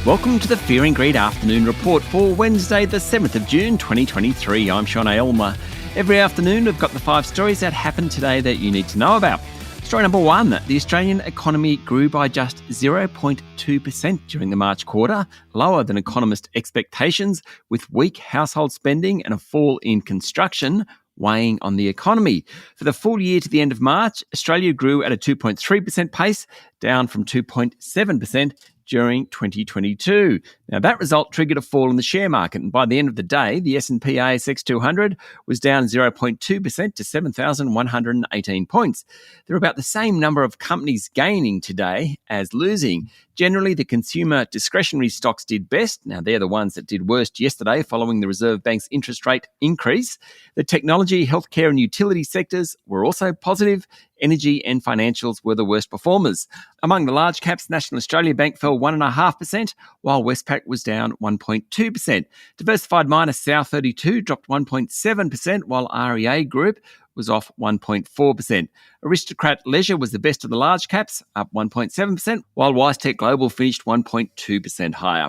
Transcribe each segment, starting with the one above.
Welcome to the Fear and Greed Afternoon Report for Wednesday, the 7th of June, 2023. I'm Sean Aylmer. Every afternoon, we've got the 5 stories that happened today that you need to know about. Story number 1, the Australian economy grew by just 0.2% during the March quarter, lower than economist expectations, with weak household spending and a fall in construction weighing on the economy. For the full year to the end of March, Australia grew at a 2.3% pace, down from 2.7% during 2022. Now, that result triggered a fall in the share market, and by the end of the day, the S&P ASX 200 was down 0.2% to 7,118 points. There are about the same number of companies gaining today as losing. Generally, the consumer discretionary stocks did best. Now, they're the ones that did worst yesterday following the Reserve Bank's interest rate increase. The technology, healthcare and utility sectors were also positive. Energy and financials were the worst performers. Among the large caps, National Australia Bank fell 1.5%, while Westpac was down 1.2%. Diversified miner South32 dropped 1.7%, while REA Group was off 1.4%. Aristocrat Leisure was the best of the large caps, up 1.7%, while WiseTech Global finished 1.2% higher.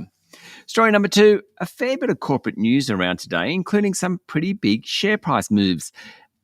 Story number 2, a fair bit of corporate news around today, including some pretty big share price moves.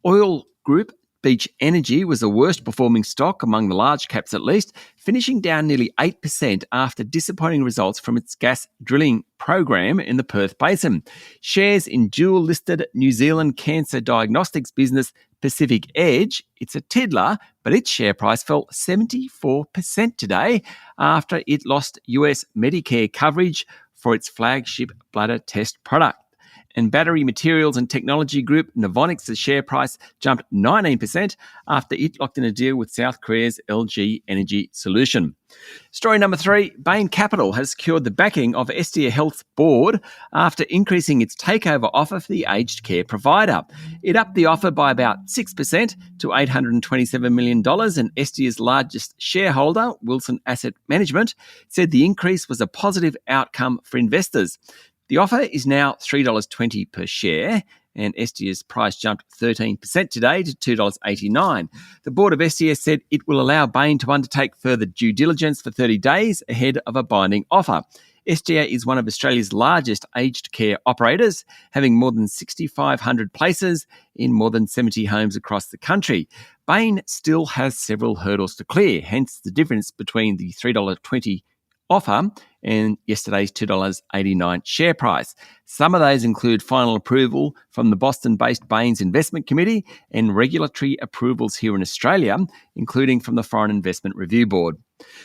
Oil group Beach Energy was the worst performing stock among the large caps at least, finishing down nearly 8% after disappointing results from its gas drilling program in the Perth Basin. Shares in dual-listed New Zealand cancer diagnostics business Pacific Edge, it's a tiddler, but its share price fell 74% today after it lost US Medicare coverage for its flagship bladder test product. And battery materials and technology group Novonix's share price jumped 19% after it locked in a deal with South Korea's LG Energy Solution. Story number 3, Bain Capital has secured the backing of Estia Health's board after increasing its takeover offer for the aged care provider. It upped the offer by about 6% to $827 million, and Estia's largest shareholder, Wilson Asset Management, said the increase was a positive outcome for investors. The offer is now $3.20 per share, and Estia's price jumped 13% today to $2.89. The board of Estia said it will allow Bain to undertake further due diligence for 30 days ahead of a binding offer. Estia is one of Australia's largest aged care operators, having more than 6,500 places in more than 70 homes across the country. Bain still has several hurdles to clear, hence the difference between the $3.20 offer and yesterday's $2.89 share price. Some of those include final approval from the Boston-based Bain's Investment Committee and regulatory approvals here in Australia, including from the Foreign Investment Review Board.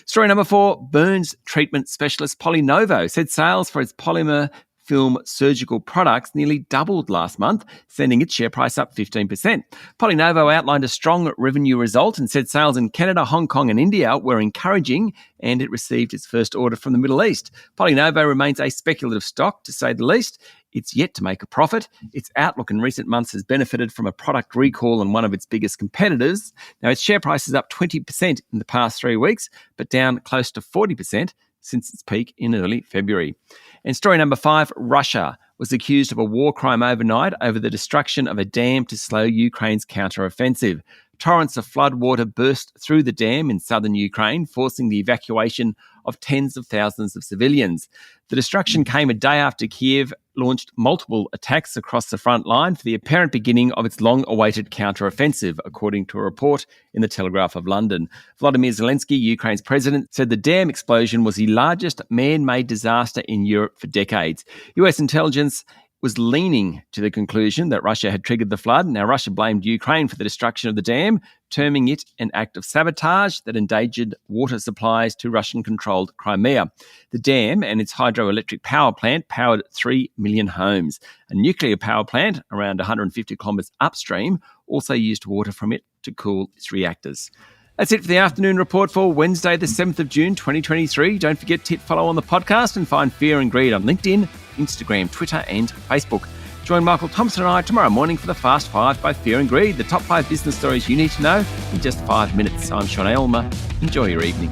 Story number 4, burns treatment specialist PolyNovo said sales for its polymer film surgical products nearly doubled last month, sending its share price up 15%. PolyNovo outlined a strong revenue result and said sales in Canada, Hong Kong and India were encouraging, and it received its first order from the Middle East. PolyNovo remains a speculative stock, to say the least. It's yet to make a profit. Its outlook in recent months has benefited from a product recall on one of its biggest competitors. Now, its share price is up 20% in the past 3 weeks, but down close to 40% since its peak in early February. And story number 5, Russia was accused of a war crime overnight over the destruction of a dam to slow Ukraine's counter-offensive. Torrents of floodwater burst through the dam in southern Ukraine, forcing the evacuation of tens of thousands of civilians. The destruction came a day after Kiev launched multiple attacks across the front line for the apparent beginning of its long-awaited counter-offensive, according to a report in the Telegraph of London. Volodymyr Zelensky, Ukraine's president, said the dam explosion was the largest man-made disaster in Europe for decades. US intelligence was leaning to the conclusion that Russia had triggered the flood. Now, Russia blamed Ukraine for the destruction of the dam, terming it an act of sabotage that endangered water supplies to Russian-controlled Crimea. The dam and its hydroelectric power plant powered 3 million homes. A nuclear power plant, around 150 kilometres upstream, also used water from it to cool its reactors. That's it for the afternoon report for Wednesday, the 7th of June, 2023. Don't forget to hit follow on the podcast and find Fear and Greed on LinkedIn, Instagram, Twitter and Facebook. Join Michael Thompson and I tomorrow morning for the Fast 5 by Fear and Greed, the top 5 business stories you need to know in just 5 minutes. I'm Sean Aylmer. Enjoy your evening.